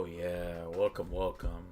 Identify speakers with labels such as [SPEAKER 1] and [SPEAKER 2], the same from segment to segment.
[SPEAKER 1] Oh yeah, welcome, welcome.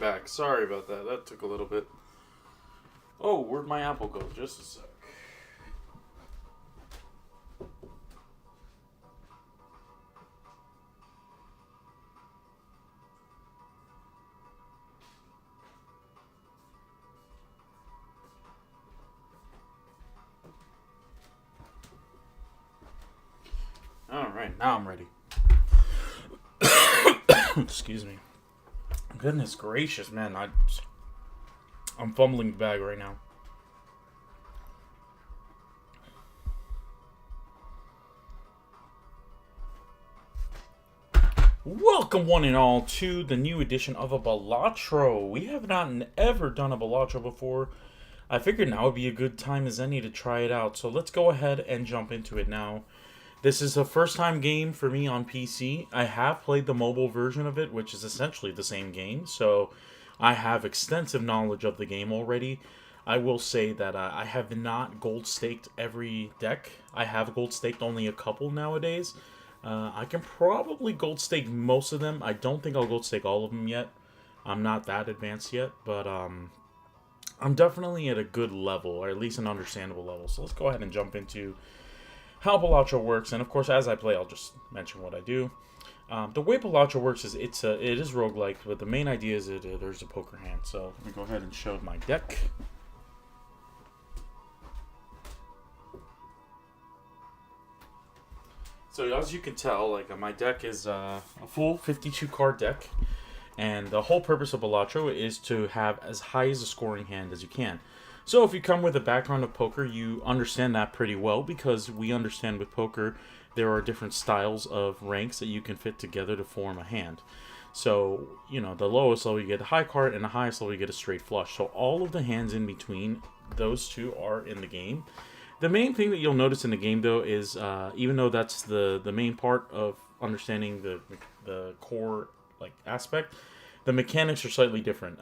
[SPEAKER 1] back. Sorry about that. That took a little bit. Oh, where'd my apple go? Just a sec. Alright, now I'm ready. Excuse me. Goodness gracious, man. I'm fumbling the bag right now. Welcome one and all to the new edition of a Balatro. We have not ever done a Balatro before. I figured now would be a good time as any to try it out. So let's go ahead and jump into it now. This is a first time game for me on PC. I have played the mobile version of it, which is essentially the same game. So I have extensive knowledge of the game already. I will say that I have not gold staked every deck. I have gold staked only a couple nowadays. I can probably gold stake most of them. I don't think I'll gold stake all of them yet. I'm not that advanced yet, but I'm definitely at a good level, or at least an understandable level. So let's go ahead and jump into how Balatro works. And of course, as I play, I'll just mention what I do. The way Balatro works is it is roguelike, but the main idea is there's a poker hand. So let me go ahead and show my deck. So as you can tell, my deck is a full 52 card deck, and the whole purpose of Balatro is to have as high as a scoring hand as you can. So if you come with a background of poker, you understand that pretty well, because we understand with poker there are different styles of ranks that you can fit together to form a hand. So, the lowest level you get a high card, and the highest level you get a straight flush. So all of the hands in between those two are in the game. The main thing that you'll notice in the game, though, is even though that's the main part of understanding the core aspect, the mechanics are slightly different.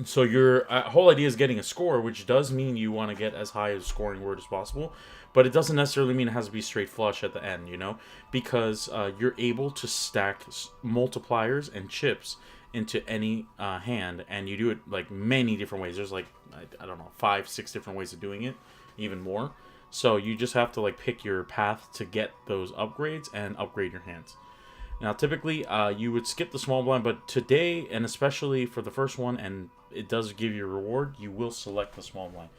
[SPEAKER 1] So your whole idea is getting a score, which does mean you want to get as high a scoring word as possible, but it doesn't necessarily mean it has to be straight flush at the end, because you're able to stack multipliers and chips into any hand, and you do it many different ways. There's I don't know, 5-6 different ways of doing it, even more. So you just have to pick your path to get those upgrades and upgrade your hands. Now, typically, you would skip the small blind, but today, and especially for the first one, and it does give you a reward, you will select the small blind.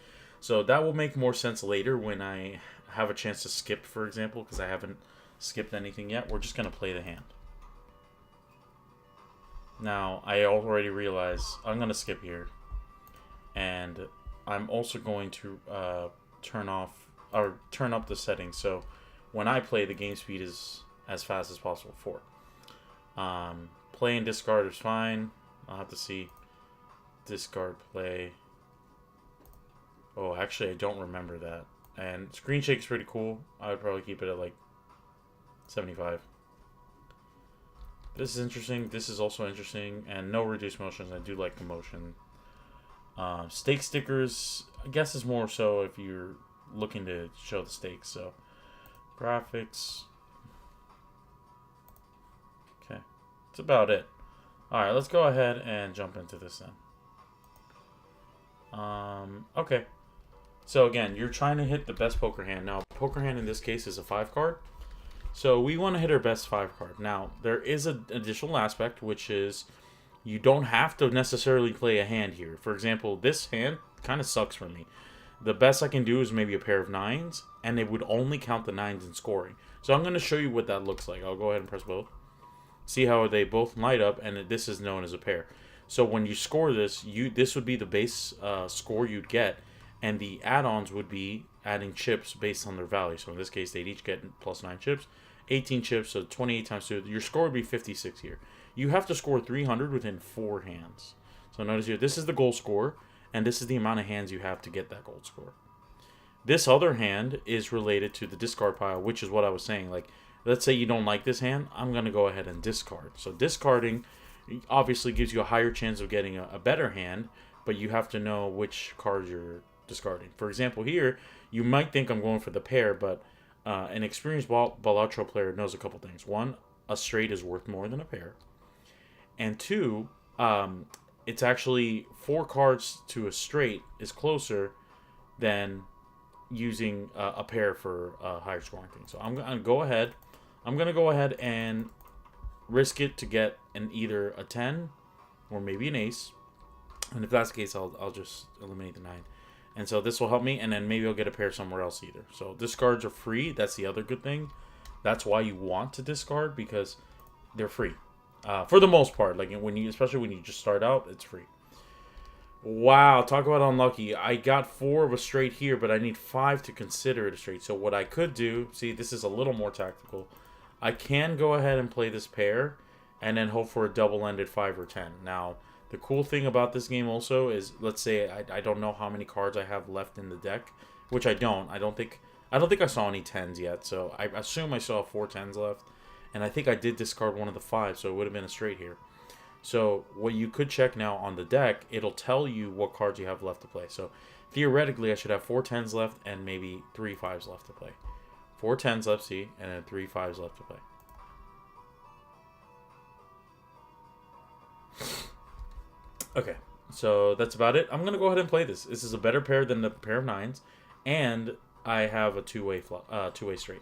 [SPEAKER 1] So that will make more sense later when I have a chance to skip, for example, because I haven't skipped anything yet. We're just going to play the hand. Now, I already realize I'm going to skip here, and I'm also going to turn up the settings, so when I play, the game speed is as fast as possible for. Play and discard is fine. I'll have to see discard play. Oh, actually, I don't remember that. And screen shake is pretty cool. I would probably keep it at 75. This is interesting. This is also interesting. And no reduced motions. I do like the motion. Stake stickers, I guess, is more so if you're looking to show the stakes. So graphics. Okay, that's about it. Alright, let's go ahead and jump into this then. Okay. So again, you're trying to hit the best poker hand. Now, poker hand in this case is a 5 card. So we want to hit our best 5 card. Now, there is an additional aspect, which is you don't have to necessarily play a hand here. For example, this hand kind of sucks for me. The best I can do is maybe a pair of 9s, and it would only count the 9s in scoring. So I'm going to show you what that looks like. I'll go ahead and press both. See how they both light up, and this is known as a pair. So when you score this, this would be the base score you'd get, and the add-ons would be adding chips based on their value. So in this case, they'd each get plus 9 chips, 18 chips, so 28 times 2. Your score would be 56 here. You have to score 300 within 4 hands. So notice here, this is the goal score, and this is the amount of hands you have to get that gold score. This other hand is related to the discard pile, which is what I was saying. Let's say you don't like this hand, I'm going to go ahead and discard. So discarding obviously gives you a higher chance of getting a better hand, but you have to know which cards you're discarding. For example, here, you might think I'm going for the pair, but an experienced Balatro player knows a couple things. One, a straight is worth more than a pair. And 2, um, it's actually 4 cards to a straight is closer than using a pair for a higher scoring thing. So I'm gonna go ahead. I'm gonna go ahead and risk it to get an either a 10 or maybe an ace. And if that's the case, I'll just eliminate the 9. And so this will help me, and then maybe I'll get a pair somewhere else either. So discards are free. That's the other good thing. That's why you want to discard, because they're free. For the most part, like especially when you just start out, it's free. Wow, talk about unlucky. I got 4 of a straight here, but I need 5 to consider it a straight. So what I could do, see, this is a little more tactical. I can go ahead and play this pair, and then hope for a double-ended 5 or 10. Now, the cool thing about this game also is, let's say I don't know how many cards I have left in the deck, which I don't. I don't think I saw any 10s yet, so I assume I still have 4 10s left. And I think I did discard one of the 5, so it would have been a straight here. So what you could check now on the deck, it'll tell you what cards you have left to play. So theoretically, I should have 4 10s left and maybe 3 5s left to play. 4 10s left, see, and then 3 5s left to play. Okay, so that's about it. I'm going to go ahead and play this. This is a better pair than the pair of 9s, and I have a two-way straight.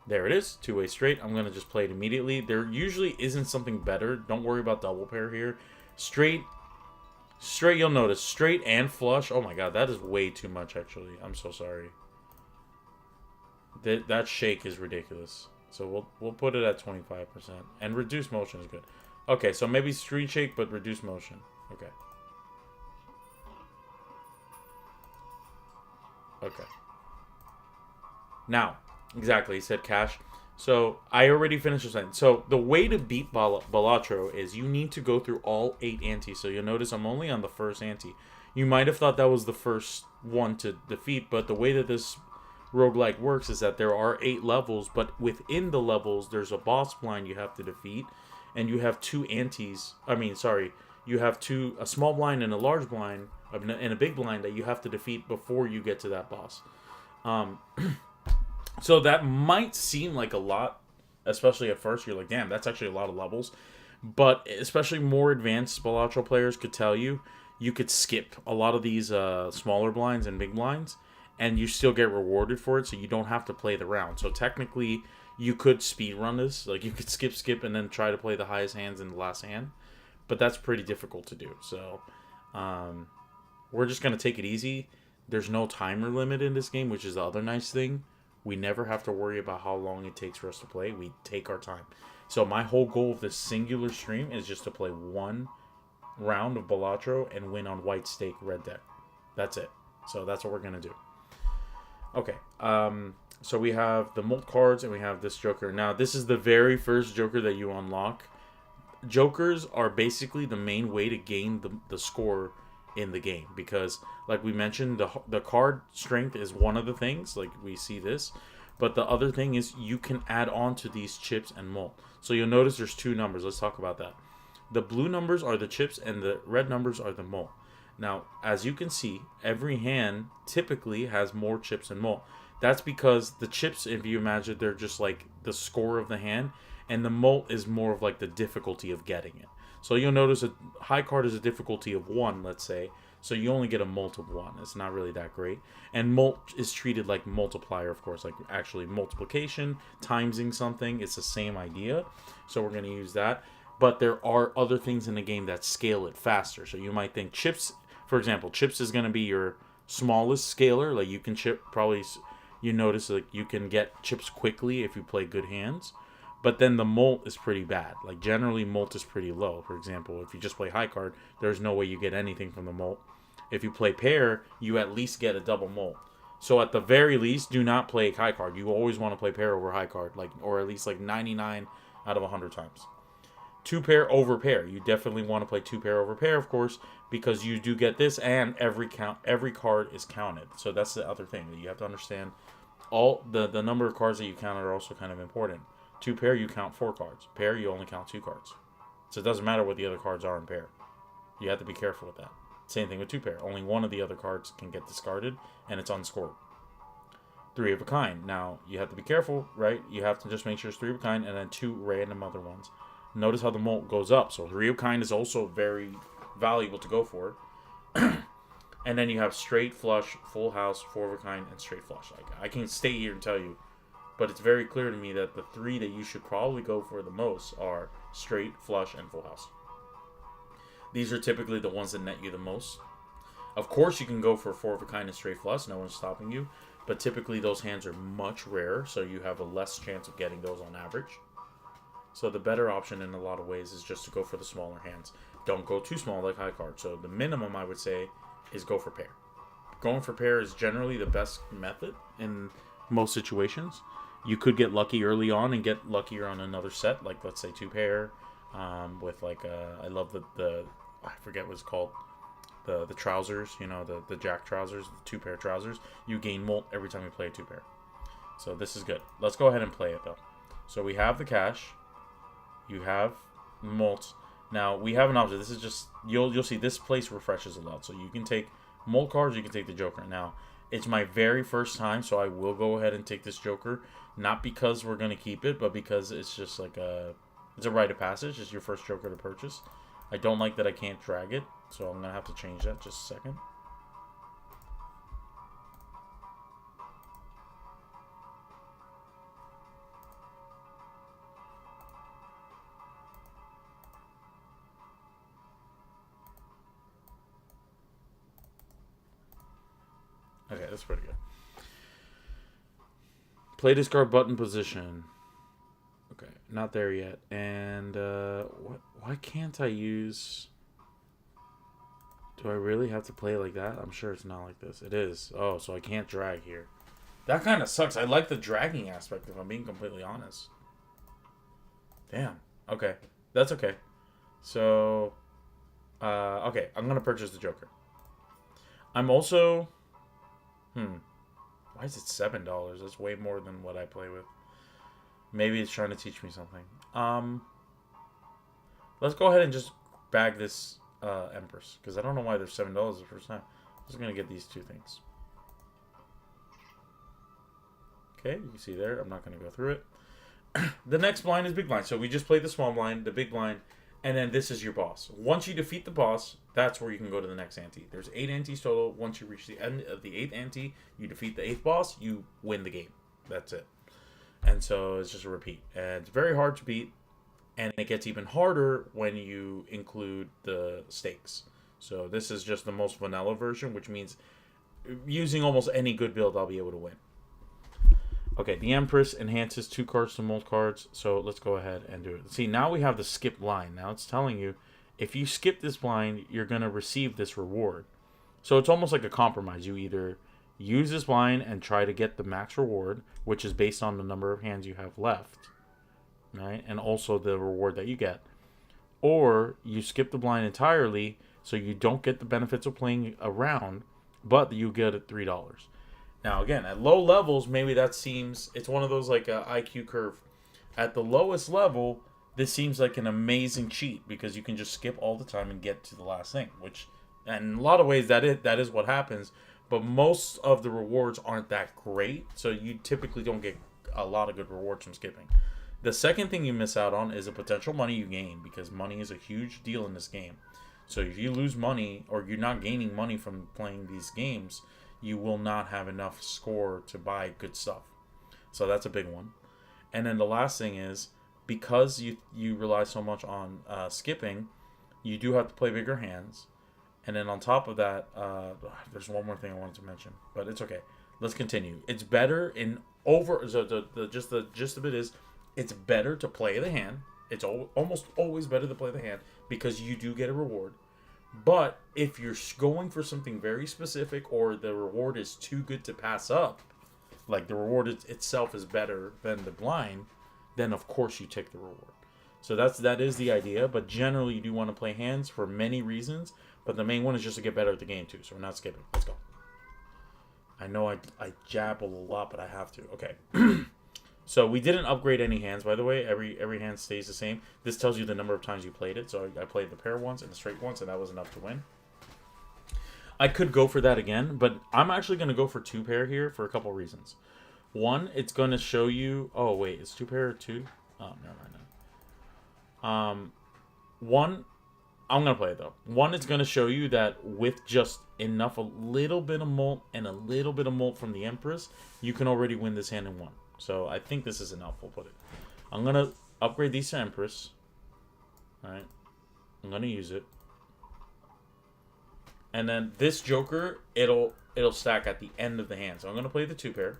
[SPEAKER 1] There it is, two-way straight. I'm going to just play it immediately. There usually isn't something better. Don't worry about double pair here. Straight, you'll notice. Straight and flush. Oh my god, that is way too much, actually. I'm so sorry. That shake is ridiculous. So we'll put it at 25%. And reduced motion is good. Okay, so maybe street shake, but reduced motion. Okay. Okay. Now, exactly, he said cash. So, I already finished the sentence. So, the way to beat Balatro is you need to go through all 8 antes. So, you'll notice I'm only on the first ante. You might have thought that was the first one to defeat, but the way that this roguelike works is that there are 8 levels, but within the levels, there's a boss blind you have to defeat, and you have 2 antes. You have a small blind and a large blind, and a big blind that you have to defeat before you get to that boss. So that might seem like a lot, especially at first. You're like, damn, that's actually a lot of levels. But especially more advanced Balatro players could tell you, you could skip a lot of these smaller blinds and big blinds, and you still get rewarded for it, so you don't have to play the round. So technically, you could speedrun this. Like, you could skip, and then try to play the highest hands in the last hand. But that's pretty difficult to do. So, we're just going to take it easy. There's no timer limit in this game, which is the other nice thing. We never have to worry about how long it takes for us to play. We take our time. So my whole goal of this singular stream is just to play 1 round of Balatro and win on white stake red deck. That's it. So that's what we're going to do. Okay. So we have the Molt cards and we have this Joker. Now, this is the very first Joker that you unlock. Jokers are basically the main way to gain the score in the game, because like we mentioned, the card strength is one of the things, like we see this, but the other thing is you can add on to these chips and Molt. So you'll notice there's 2 numbers. Let's talk about that. The blue numbers are the chips and the red numbers are the Molt. Now, as you can see, every hand typically has more chips and Molt. That's because the chips, if you imagine, they're just like the score of the hand, and the Molt is more of like the difficulty of getting it. So you'll notice a high card is a difficulty of 1, let's say. So you only get a Molt of 1. It's not really that great. And Molt is treated like multiplier, of course, like actually multiplication, timesing something. It's the same idea. So we're going to use that. But there are other things in the game that scale it faster. So you might think chips, for example, chips is going to be your smallest scaler. Like you can chip, probably, you notice like you can get chips quickly if you play good hands. But then the Molt is pretty bad. Like, generally, Molt is pretty low. For example, if you just play high card, there's no way you get anything from the Molt. If you play pair, you at least get a double Molt. So, at the very least, do not play high card. You always want to play pair over high card, like, or at least, like, 99 out of 100 times. 2 pair over pair. You definitely want to play 2 pair over pair, of course, because you do get this, and every card is counted. So, that's the other thing that you have to understand. All the number of cards that you count are also kind of important. 2 pair, you count 4 cards. Pair, you only count 2 cards. So it doesn't matter what the other cards are in pair. You have to be careful with that. Same thing with 2 pair. Only one of the other cards can get discarded, and it's unscored. 3 of a kind. Now, you have to be careful, right? You have to just make sure it's 3 of a kind, and then 2 random other ones. Notice how the mult goes up. So 3 of kind is also very valuable to go for. And then you have straight, flush, full house, 4 of a kind, and straight flush. Like, I can stay here and tell you, but it's very clear to me that the 3 that you should probably go for the most are straight, flush, and full house. These are typically the ones that net you the most. Of course, you can go for 4 of a kind and straight flush. No one's stopping you. But typically, those hands are much rarer, so you have a less chance of getting those on average. So the better option in a lot of ways is just to go for the smaller hands. Don't go too small like high card. So the minimum, I would say, is go for pair. Going for pair is generally the best method in most situations. You could get lucky early on and get luckier on another set, like let's say 2 pair, with like I love the I forget what it's called, the trousers, you know, the jack trousers, the 2 pair trousers. You gain mult every time you play a 2 pair. So this is good. Let's go ahead and play it though. So we have the cash. You have mult. Now we have an option. This is just you'll see this place refreshes a lot. So you can take mult cards, you can take the joker. Now it's my very first time, so I will go ahead and take this joker. Not because we're gonna keep it, but because it's just like it's a rite of passage. It's your first joker to purchase. I don't like that I can't drag it, so I'm gonna have to change that just a second. Okay, that's pretty good. Play discard button position. Okay, not there yet. And what? Why can't I use? Do I really have to play like that? I'm sure it's not like this. It is. Oh, so I can't drag here. That kind of sucks. I like the dragging aspect, if I'm being completely honest. Damn. Okay, that's okay. So, okay, I'm gonna purchase the Joker. I'm also. Why is it $7? That's way more than what I play with. Maybe it's trying to teach me something. Let's go ahead and just bag this Empress, because I don't know why they're $7 the first time. I'm just gonna get these 2 things. Okay, you can see there. I'm not gonna go through it. The next blind is big blind. So we just played the small blind, the big blind, and then this is your boss. Once you defeat the boss, that's where you can go to the next ante. There's 8 antes total. Once you reach the end of the 8th ante, you defeat the 8th boss, you win the game. That's it. And so it's just a repeat. And it's very hard to beat, and it gets even harder when you include the stakes. So this is just the most vanilla version, which means using almost any good build, I'll be able to win. Okay, the Empress enhances 2 cards to mult cards, so let's go ahead and do it. See, now we have the skip blind. Now it's telling you, if you skip this blind, you're going to receive this reward. So it's almost like a compromise. You either use this blind and try to get the max reward, which is based on the number of hands you have left, right? And also the reward that you get. Or you skip the blind entirely, so you don't get the benefits of playing a round, but you get it $3. Now, again, at low levels, maybe that seems... It's one of those, like, IQ curve. At the lowest level, this seems like an amazing cheat, because you can just skip all the time and get to the last thing, which... And in a lot of ways, that is what happens. But most of the rewards aren't that great, so you typically don't get a lot of good rewards from skipping. The second thing you miss out on is the potential money you gain, because money is a huge deal in this game. So if you lose money, or you're not gaining money from playing these games... you will not have enough score to buy good stuff. So that's a big one. And then the last thing is, because you rely so much on skipping, you do have to play bigger hands. And then on top of that, there's one more thing I wanted to mention, but it's okay. Let's continue. It's better in over... So the gist of it is, it's better to play the hand. It's almost always better to play the hand, because you do get a reward. But if you're going for something very specific, or the reward is too good to pass up, like the reward itself is better than the blind, then of course you take the reward. So that is the idea, but generally you do want to play hands for many reasons, but the main one is just to get better at the game too, so we're not skipping. Let's go. I know I jabble a lot, but I have to. Okay. So we didn't upgrade any hands, by the way. Every hand stays the same. This tells you the number of times you played it. So I played the pair once and the straight once, and that was enough to win. I could go for that again, but I'm actually going to go for 2 pair here for a couple reasons. One, it's going to show you... Oh, wait. Is 2 pair or 2? Oh, never mind. One, I'm going to play it though. One, it's going to show you that with just enough, a little bit of molt and a little bit of molt from the Empress, you can already win this hand in one. So I think this is enough. We'll put it. I'm going to upgrade these to Empress. Alright. I'm going to use it. And then this Joker, it'll stack at the end of the hand. So I'm going to play the 2-pair.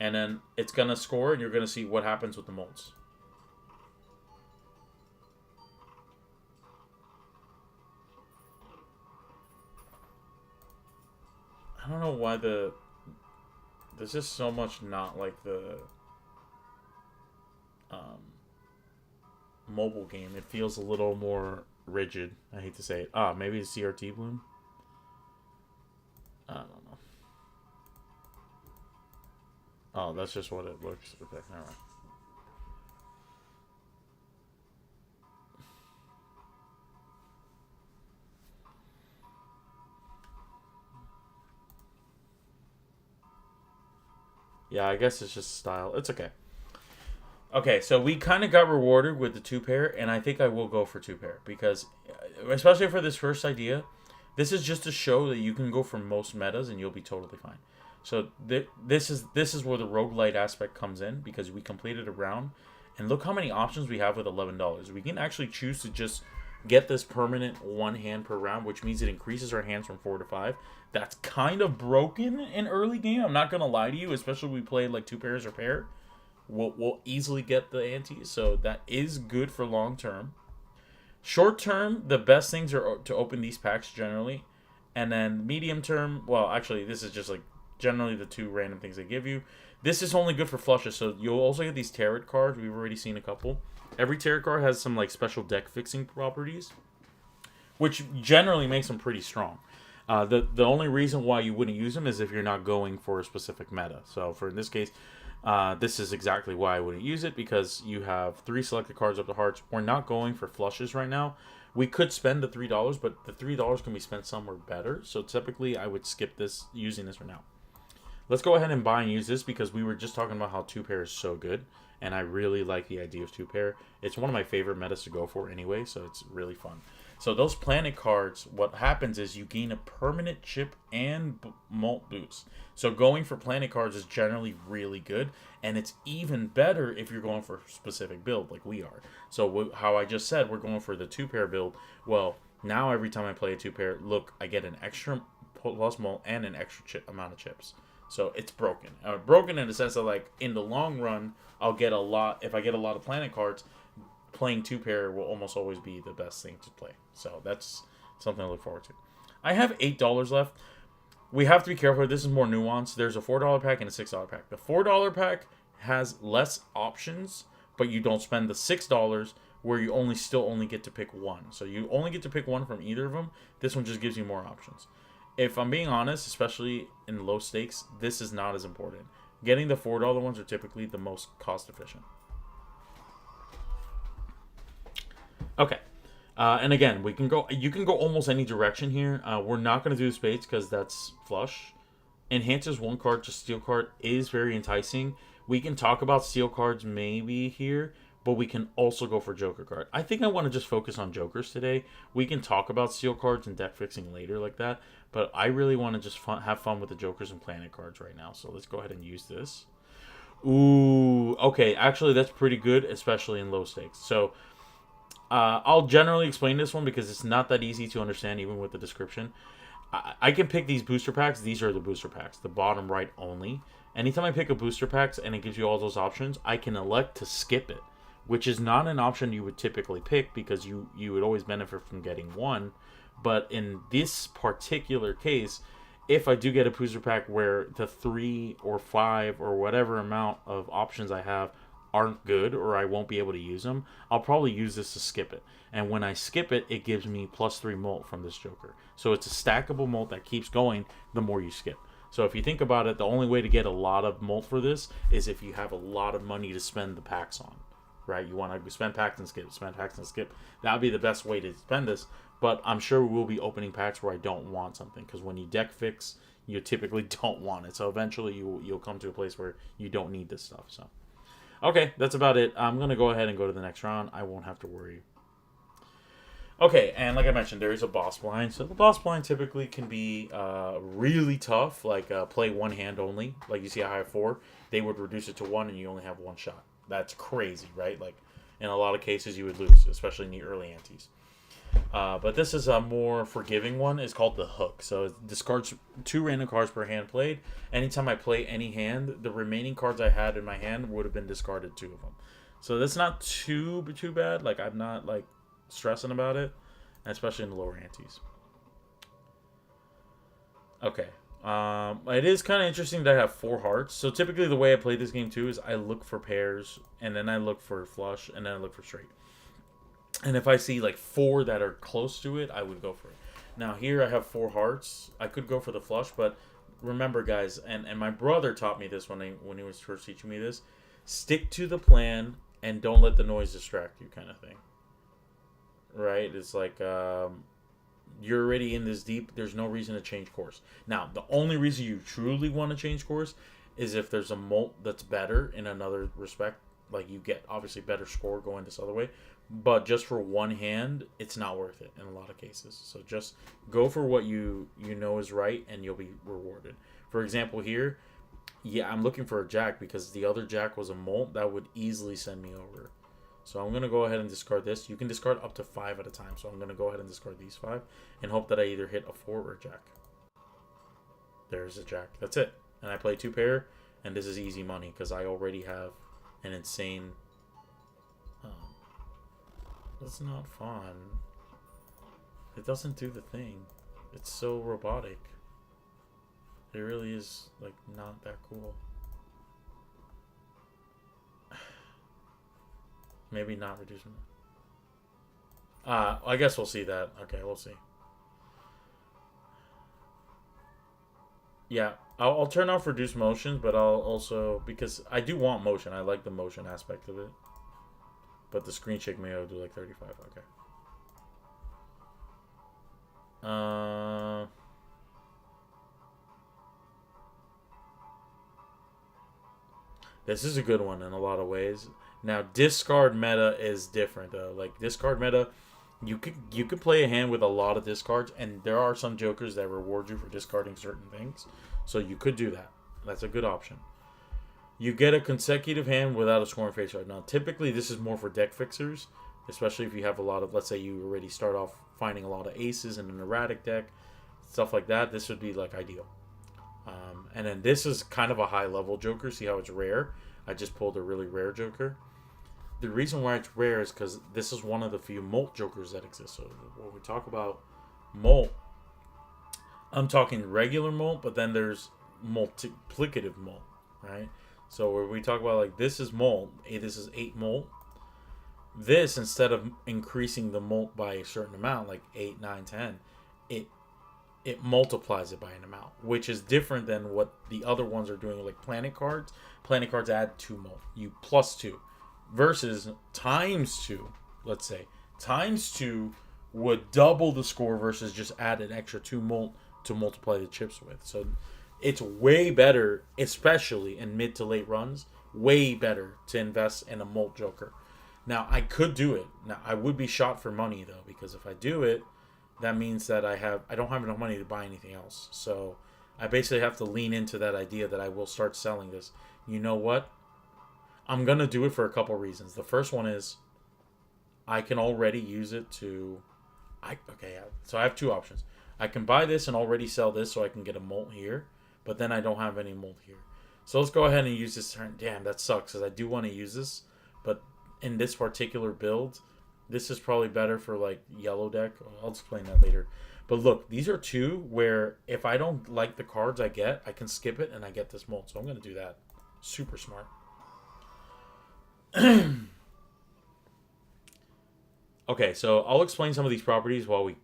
[SPEAKER 1] And then it's going to score, and you're going to see what happens with the molts. I don't know why there's just so much not like the mobile game. It feels a little more rigid. I hate to say it. Maybe it's CRT bloom. I don't know. Oh, that's just what it looks. Okay, all right. Yeah, I guess it's just style. It's okay. Okay, so we kind of got rewarded with the 2-pair, and I think I will go for 2-pair because, especially for this first idea, this is just to show that you can go for most metas and you'll be totally fine. So this is where the roguelite aspect comes in because we completed a round, and look how many options we have with $11. We can actually choose to just get this permanent one hand per round, which means it increases our hands from 4 to 5. That's kind of broken in early game. I'm not gonna lie to you, especially when we play like 2 pairs or pair. We'll easily get the antes, so that is good for long term. Short term, the best things are to open these packs generally, and then medium term. Well, actually, this is just like generally the 2 random things they give you. This is only good for flushes, so you'll also get these tarot cards. We've already seen a couple. Every tarot card has some like special deck fixing properties, which generally makes them pretty strong. The only reason why you wouldn't use them is if you're not going for a specific meta. So for in this case, this is exactly why I wouldn't use it, because you have 3 selected cards up to hearts. We're not going for flushes right now. We could spend the $3, but the $3 can be spent somewhere better. So typically I would skip this, using this right now. Let's go ahead and buy and use this because we were just talking about how 2-pair is so good. And I really like the idea of 2-pair. It's one of my favorite metas to go for anyway, so it's really fun. So those planet cards, what happens is you gain a permanent chip and molt boost. So going for planet cards is generally really good, and it's even better if you're going for a specific build like we are. So how I just said, we're going for the 2-pair build. Well, now every time I play a 2-pair, look, I get an extra plus molt and an extra amount of chips. So it's broken. Broken in the sense that, like, in the long run, I'll get a lot. If I get a lot of planet cards, playing 2-pair will almost always be the best thing to play. So that's something to look forward to. I have $8 left. We have to be careful. This is more nuanced. There's a $4 pack and a $6 pack. The $4 pack has less options, but you don't spend the $6 where you still only get to pick one. So you only get to pick one from either of them. This one just gives you more options. If I'm being honest, especially in low stakes, this is not as important. Getting the $4 ones are typically the most cost efficient. Okay. And again, you can go almost any direction here. We're not going to do spades because that's flush. Enhances 1 card to steel card is very enticing. We can talk about steel cards maybe here, but we can also go for Joker card. I think I want to just focus on Jokers today. We can talk about steel cards and deck fixing later like that, but I really want to just have fun with the Jokers and planet cards right now. So let's go ahead and use this. Ooh, okay. Actually, that's pretty good, especially in low stakes. So I'll generally explain this one because it's not that easy to understand even with the description. I can pick these booster packs. These are the booster packs, the bottom right only. Anytime I pick a booster packs and it gives you all those options, I can elect to skip it, which is not an option you would typically pick because you would always benefit from getting one. But in this particular case, if I do get a booster pack where the 3 or 5 or whatever amount of options I have aren't good or I won't be able to use them, I'll probably use this to skip it. And when I skip it, it gives me +3 molt from this Joker. So it's a stackable molt that keeps going the more you skip. So if you think about it, the only way to get a lot of molt for this is if you have a lot of money to spend the packs on, right? You want to spend packs and skip, spend packs and skip. That would be the best way to spend this. But I'm sure we will be opening packs where I don't want something, because when you deck fix, you typically don't want it. So eventually you'll come to a place where you don't need this stuff. So Okay, that's about it. I'm going to go ahead and go to the next round. I won't have to worry. Okay, and like I mentioned, there is a boss blind. So the boss blind typically can be really tough, like play one hand only. Like you see, I have four. They would reduce it to one, and you only have one shot. That's crazy, right? Like in a lot of cases, you would lose, especially in the early antes. But this is a more forgiving one. It's called the hook. So it discards two random cards per hand played. Anytime I play any hand, the remaining cards I had in my hand would have been discarded, two of them. So that's not too bad. Like I'm not like stressing about it, especially in the lower antes. Okay. It is kind of interesting that I have four hearts. So typically the way I play this game too is I look for pairs, and then I look for flush, and then I look for straight. And if I see like four that are close to it, I would go for it. Now here I have four hearts. I could go for the flush, but remember, guys, and my brother taught me this when he was first teaching me this: stick to the plan and don't let the noise distract you, kind of thing. Right? It's like you're already in this deep. There's no reason to change course. Now, the only reason you truly want to change course is if there's a molt that's better in another respect. Like you get obviously better score going this other way. But just for one hand, it's not worth it in a lot of cases. So just go for what you know is right, and you'll be rewarded. For example, here, yeah, I'm looking for a jack because the other jack was a molt that would easily send me over. So I'm going to go ahead and discard this. You can discard up to 5 at a time. So I'm going to go ahead and discard these 5 and hope that I either hit a 4 or a jack. There's a jack. That's it. And I play 2 pair, and this is easy money because I already have an insane... That's not fun. It doesn't do the thing. It's so robotic. It really is, like, not that cool. Maybe not reducing it. I guess we'll see that. Okay, we'll see. Yeah, I'll turn off reduce motions, but I'll also... Because I do want motion. I like the motion aspect of it. But the screen shake may do like 35. Okay. This is a good one in a lot of ways. Now, discard meta is different though. Like discard meta, you could play a hand with a lot of discards, and there are some jokers that reward you for discarding certain things. So you could do that. That's a good option. You get a consecutive hand without a scoring face right now. Typically, this is more for deck fixers, especially if you have a lot of, let's say you already start off finding a lot of aces in an erratic deck, stuff like that. This would be like ideal. And then this is kind of a high level joker. See how it's rare? I just pulled a really rare joker. The reason why it's rare is because this is one of the few molt jokers that exist. So when we talk about molt, I'm talking regular molt, but then there's multiplicative molt, right? So where we talk about like this is molt, this is 8 molt. This, instead of increasing the molt by a certain amount, like 8, 9, 10, it multiplies it by an amount, which is different than what the other ones are doing, like planet cards. Planet cards add 2 molt, you plus 2, versus times 2. Let's say times 2 would double the score versus just add an extra 2 molt to multiply the chips with. So it's way better, especially in mid to late runs, way better to invest in a molt joker. Now, I could do it. Now, I would be shot for money, though, because if I do it, that means that I don't have enough money to buy anything else. So I basically have to lean into that idea that I will start selling this. You know what? I'm going to do it for a couple reasons. The first one is I can already use it to... So I have 2 options. I can buy this and already sell this so I can get a molt here. But then I don't have any molt here. So let's go ahead and use this turn. Damn, that sucks because I do want to use this. But in this particular build, this is probably better for like yellow deck. I'll explain that later. But look, these are 2 where if I don't like the cards I get, I can skip it and I get this molt. So I'm going to do that. Super smart. Okay, so I'll explain some of these properties while we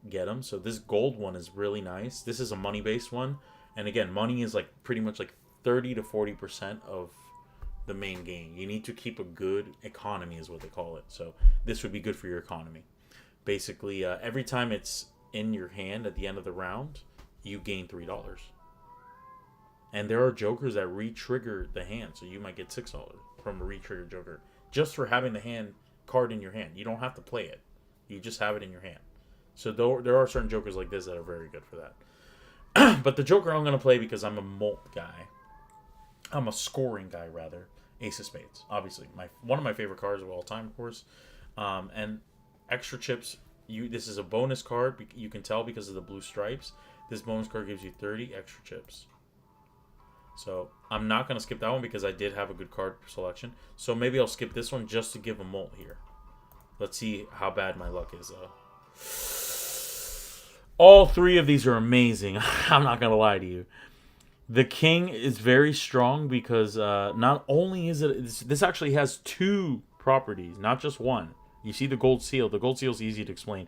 [SPEAKER 1] get them. So this gold one is really nice. This is a money-based one. And again, money is like pretty much like 30 to 40% of the main game. You need to keep a good economy is what they call it. So this would be good for your economy. Basically, every time it's in your hand at the end of the round, you gain $3. And there are jokers that re-trigger the hand, so you might get $6. from a re-trigger Joker just for having the hand card in your hand. You don't have to play it; you just have it in your hand. So there are certain Jokers like this that are very good for that. But the Joker I'm gonna play because I'm a mult guy. I'm a scoring guy rather. Ace of Spades, obviously, one of my favorite cards of all time, of course. And extra chips. This is a bonus card. You can tell because of the blue stripes. This bonus card gives you 30 extra chips. So I'm not gonna skip that one because I did have a good card selection. So maybe I'll skip this one just to give a molt here. Let's see how bad my luck is though. All three of these are amazing. I'm not gonna lie to you. The king is very strong because not only is it... This actually has two properties, not just one. You see the gold seal. The gold seal is easy to explain.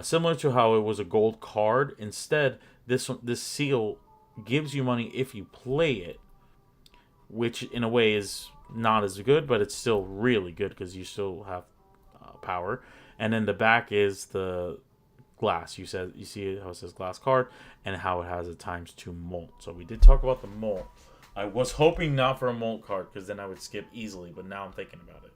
[SPEAKER 1] Similar to how it was a gold card, instead, this seal gives you money if you play it, which in a way is not as good, but it's still really good because you still have power. And then the back is the glass. You see how it says glass card and how it has a ×2 molt. So we did talk about the molt. I was hoping not for a molt card because then I would skip easily, but now I'm thinking about it.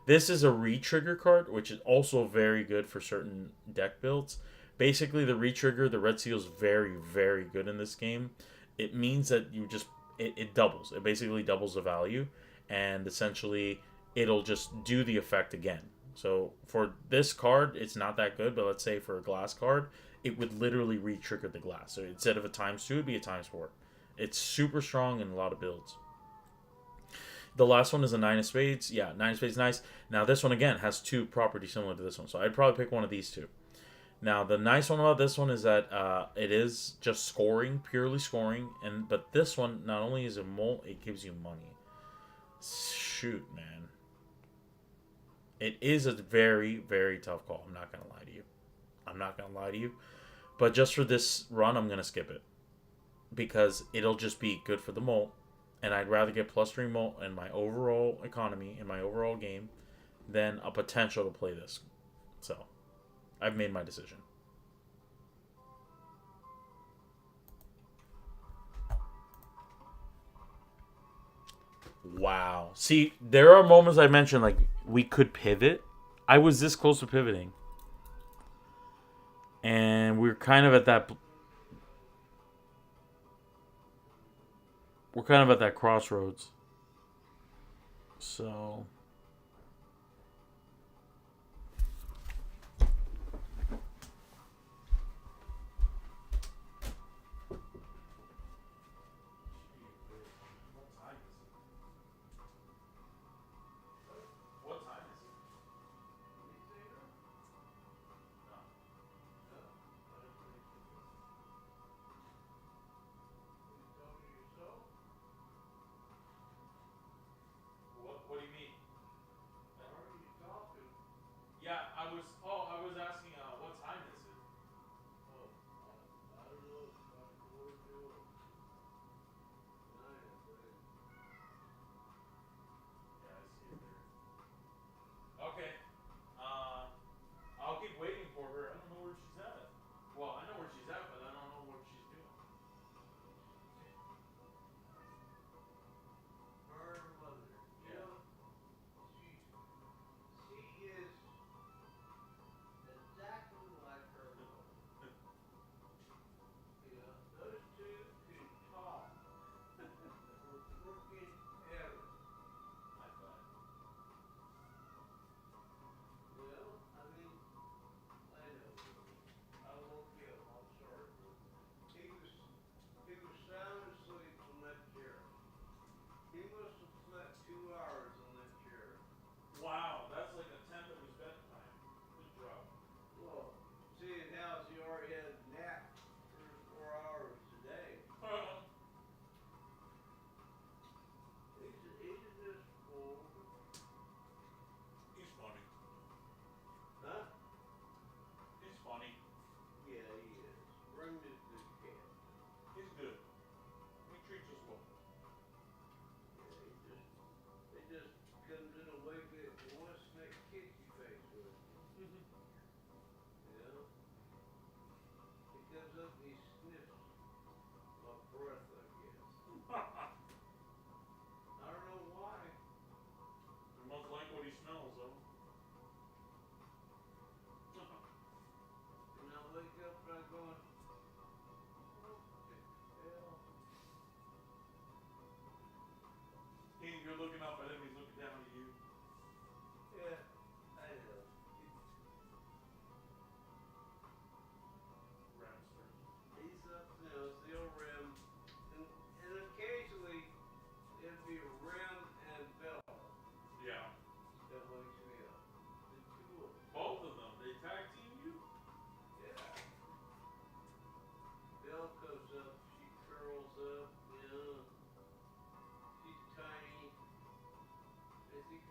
[SPEAKER 1] This is a re-trigger card, which is also very good for certain deck builds. Basically, the re-trigger, the red seal is very, very good in this game. It means that it doubles. It basically doubles the value, and essentially it'll just do the effect again. So for this card, it's not that good, but let's say for a glass card, it would literally re-trigger the glass. So instead of a ×2, it'd be a ×4. It's super strong in a lot of builds. The last one is a 9 of spades. Yeah, 9 of spades is nice. Now this one, again, has two properties similar to this one. So I'd probably pick one of these two. Now the nice one about this one is that it is just scoring, purely scoring. But this one, not only is it molt, it gives you money. Shoot, man. It is a very, very tough call. I'm not going to lie to you. I'm not going to lie to you. But just for this run, I'm going to skip it. Because it'll just be good for the molt. And I'd rather get +3 molt in my overall economy, in my overall game, than a potential to play this. So, I've made my decision. Wow. See, there are moments I mentioned, like, we could pivot. I was this close to pivoting. And we're kind of at that... We're kind of at that crossroads. So... What do you mean?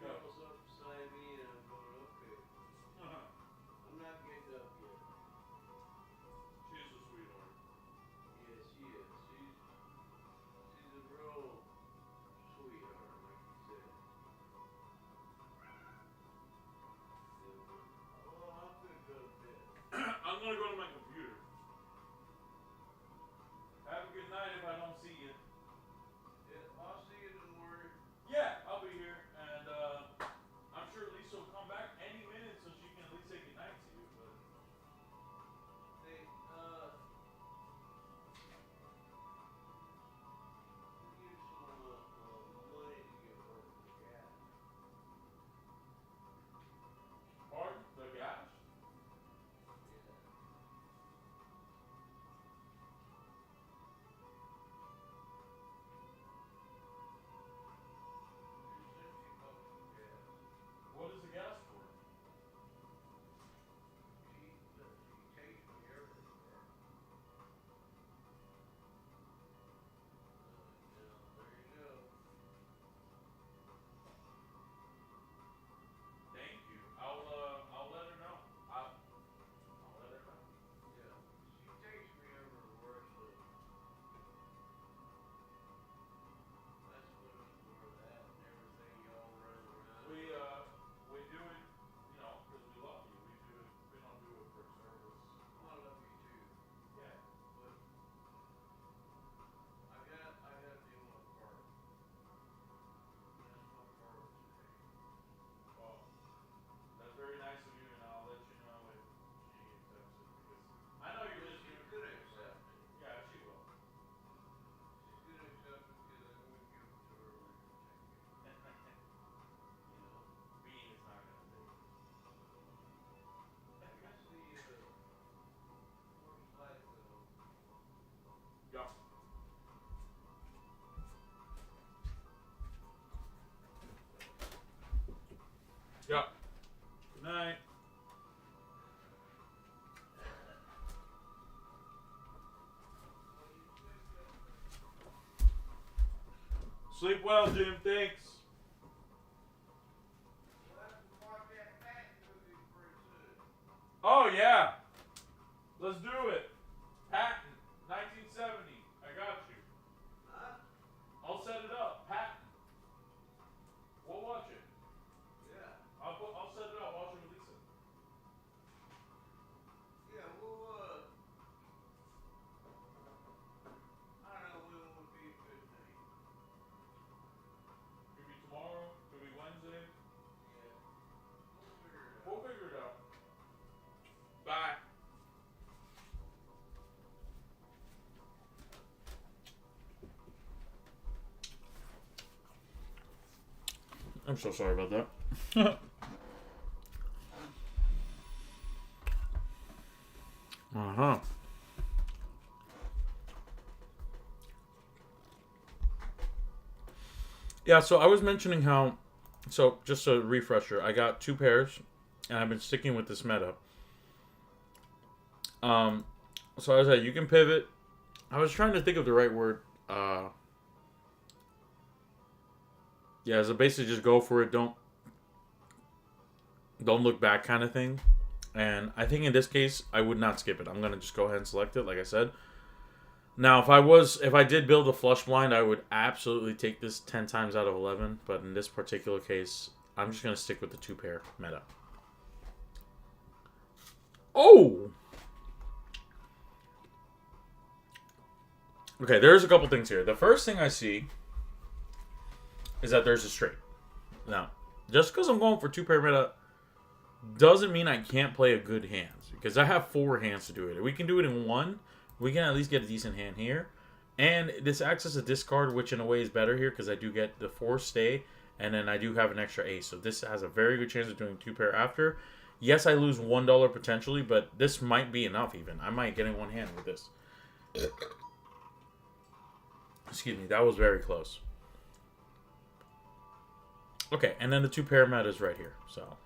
[SPEAKER 1] Yeah.
[SPEAKER 2] Girls up beside me and I'm going, okay. I'm not getting up yet.
[SPEAKER 1] She's a sweetheart.
[SPEAKER 2] Yeah, she is. She's a real sweetheart, like you said. Well, I'm gonna go to bed.
[SPEAKER 1] I'm gonna go to my computer. Have a good night if I don't see you.
[SPEAKER 2] Yeah, I'll see you in the morning.
[SPEAKER 1] Yeah, I'll be here, and I'm sure Lisa will come back any minute so she can at least say goodnight to you. But
[SPEAKER 2] Hey, we need some money to get work for gas.
[SPEAKER 1] pardon the gas.
[SPEAKER 2] Yeah. Just $50 for gas.
[SPEAKER 1] What is the gas for?
[SPEAKER 2] She takes me everywhere. There you go.
[SPEAKER 1] Thank you. I'll let her know. I'll let her know.
[SPEAKER 2] Yeah. She takes me everywhere, so that's what it's for, that and everything, y'all run around.
[SPEAKER 1] We do it, you know, because we love you. We do it. We don't do it for service.
[SPEAKER 2] I love you too,
[SPEAKER 1] Yeah.
[SPEAKER 2] but I gotta do my part. That's my part today.
[SPEAKER 1] Well, that's very nice of you, and I'll let you know if she accepts it because I know you're
[SPEAKER 2] Well,
[SPEAKER 1] just
[SPEAKER 2] she's
[SPEAKER 1] doing it for
[SPEAKER 2] gonna
[SPEAKER 1] your friend.
[SPEAKER 2] accept it.
[SPEAKER 1] Yeah, she will.
[SPEAKER 2] She's gonna accept it because I'm gonna give it to her when I take it. You know?
[SPEAKER 1] Bean is not gonna take it.
[SPEAKER 2] Where's the light though?
[SPEAKER 1] Yeah. Yeah. Good night.
[SPEAKER 2] Oh, you sleep good?
[SPEAKER 1] Sleep well, Jim. Thanks.
[SPEAKER 2] We'll have to watch that Pat movie pretty soon.
[SPEAKER 1] Oh yeah. Let's do it. Patton, 1970. I got you.
[SPEAKER 2] Huh?
[SPEAKER 1] I'll set it up. Patton. We'll watch it.
[SPEAKER 2] Yeah.
[SPEAKER 1] I'll set it up. Watch it with Lisa.
[SPEAKER 2] Yeah, I don't know when would be a good night.
[SPEAKER 1] Could be tomorrow. Could be Wednesday.
[SPEAKER 2] Yeah. We'll figure it
[SPEAKER 1] We'll
[SPEAKER 2] out.
[SPEAKER 1] figure it out. Bye. I'm so sorry about that. Uh-huh. Yeah, so I was mentioning how, so just a refresher, I got two pairs, and I've been sticking with this meta. So I was like, you can pivot. I was trying to think of the right word. Yeah, so basically just go for it. Don't look back, kind of thing. And I think in this case, I would not skip it. I'm gonna just go ahead and select it, like I said. Now, if I did build a flush blind, I would absolutely take this 10 times out of 11. But in this particular case, I'm just gonna stick with the two pair meta. Oh. Okay, there's a couple things here. The first thing I see is that there's a straight. Now, just because I'm going for two pair meta doesn't mean I can't play a good hand. Because I have four hands to do it. If we can do it in one, we can at least get a decent hand here. And this acts as a discard, which in a way is better here because I do get the 4 stay, and then I do have an extra ace. So this has a very good chance of doing two pair after. Yes, I lose $1 potentially, but this might be enough even. I might get in one hand with this. Excuse me, that was very close. Okay, and then the two pair meta is right here. So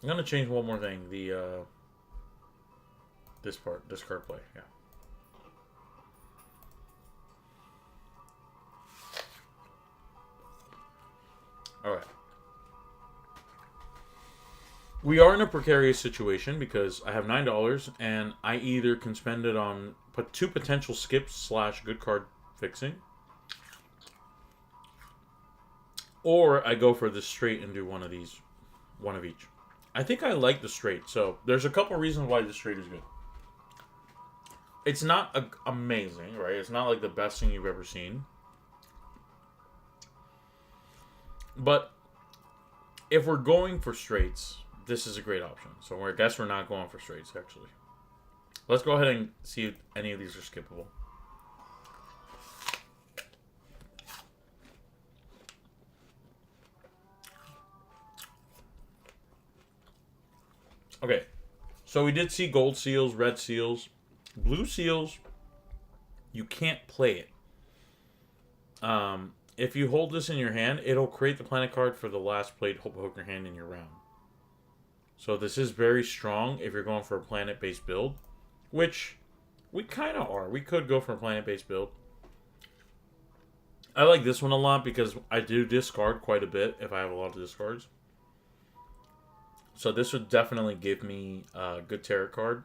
[SPEAKER 1] I'm gonna change one more thing. The this card play, yeah. All right. We are in a precarious situation because I have $9 and I either can spend it on two potential skips slash good card fixing, or I go for the straight and do one of these, one of each. I think I like the straight, so there's a couple reasons why the straight is good. It's not amazing, right? It's not like the best thing you've ever seen. But if we're going for straights, this is a great option. So I guess we're not going for straights, actually. Let's go ahead and see if any of these are skippable. Okay, so we did see gold seals, red seals, blue seals. You can't play it. If you hold this in your hand, it'll create the planet card for the last played poker hand in your round. So this is very strong if you're going for a planet-based build, which we kind of are. We could go for a planet-based build. I like this one a lot because I do discard quite a bit if I have a lot of discards. So this would definitely give me a good tarot card.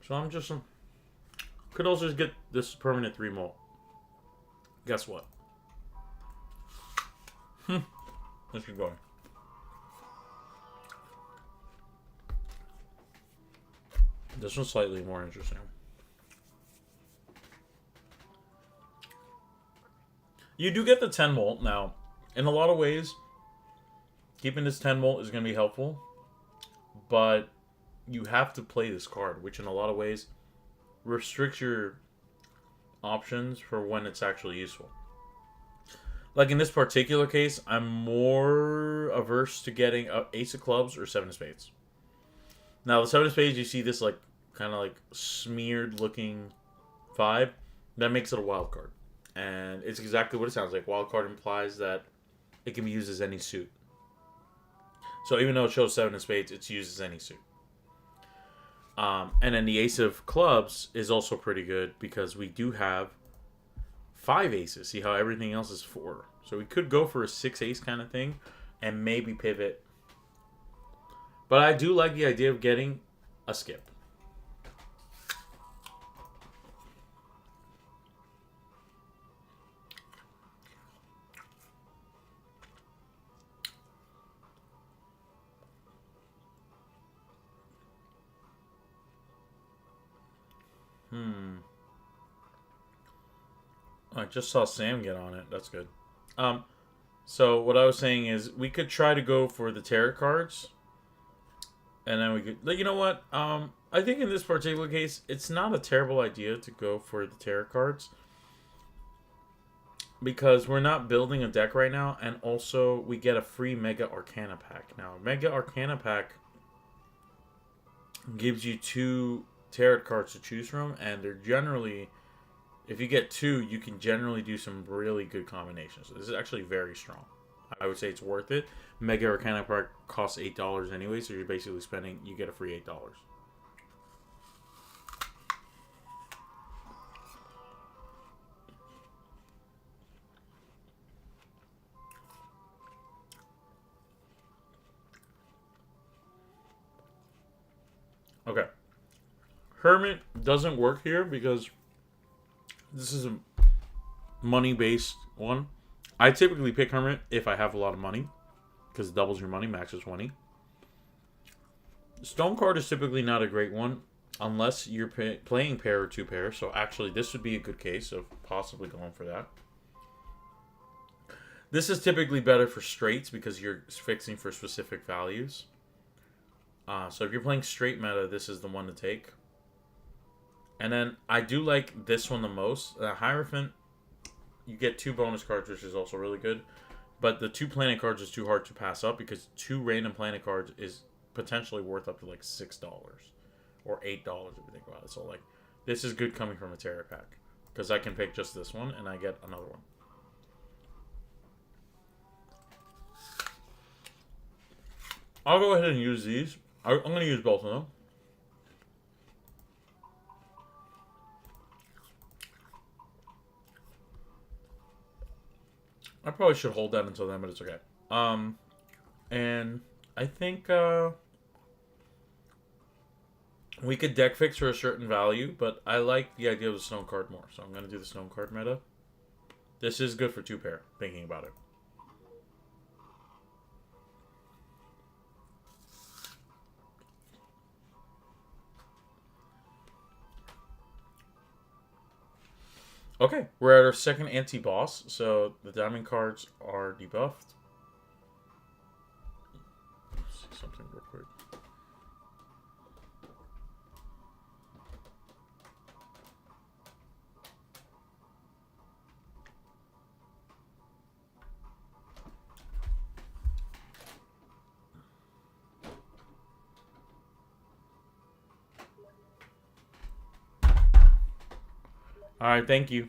[SPEAKER 1] So I'm just... could also just get this permanent 3 mult. Guess what? Let's keep going. This one's slightly more interesting. You do get the 10 mult. Now, in a lot of ways, keeping this 10 mult is going to be helpful. But you have to play this card, which in a lot of ways restricts your options for when it's actually useful. Like in this particular case, I'm more averse to getting a ace of clubs or 7 of spades. Now the 7 of spades, you see this like kind of like smeared looking vibe. That makes it a wild card. And it's exactly what it sounds like. Wild card implies that it can be used as any suit. So even though it shows 7 of spades, it's used as any suit. And then the ace of clubs is also pretty good because we do have 5 aces. See how everything else is 4. So we could go for a 6 ace kind of thing and maybe pivot. But I do like the idea of getting a skip. I just saw Sam get on it. That's good. So what I was saying is we could try to go for the tarot cards. And then we could... You know what? I think in this particular case, it's not a terrible idea to go for the tarot cards. Because we're not building a deck right now. And also, we get a free Mega Arcana pack. Now, Mega Arcana pack gives you 2 tarot cards to choose from. And they're generally... If you get 2, you can generally do some really good combinations. So this is actually very strong. I would say it's worth it. Mega Arcana pack costs $8 anyway, so you're basically spending... You get a free $8. Okay. Hermit doesn't work here because this is a money-based one. I typically pick Hermit if I have a lot of money because it doubles your money, max is 20. Stone card is typically not a great one unless you're playing pair or 2 pair. So actually, this would be a good case of possibly going for that. This is typically better for straights because you're fixing for specific values. So if you're playing straight meta, this is the one to take. And then I do like this one the most. Hierophant, you get 2 bonus cards, which is also really good. But the 2 planet cards is too hard to pass up because 2 random planet cards is potentially worth up to like $6 or $8 if you think about it. So like, this is good coming from a tarot pack because I can pick just this one and I get another one. I'll go ahead and use these. I'm going to use both of them. I probably should hold that until then, but it's okay. And I think we could deck fix for a certain value, but I like the idea of the stone card more, so I'm gonna do the stone card meta. This is good for 2-pair, thinking about it. Okay, we're at our second anti-boss, so the diamond cards are debuffed. Let's see something real quick. All right, thank you.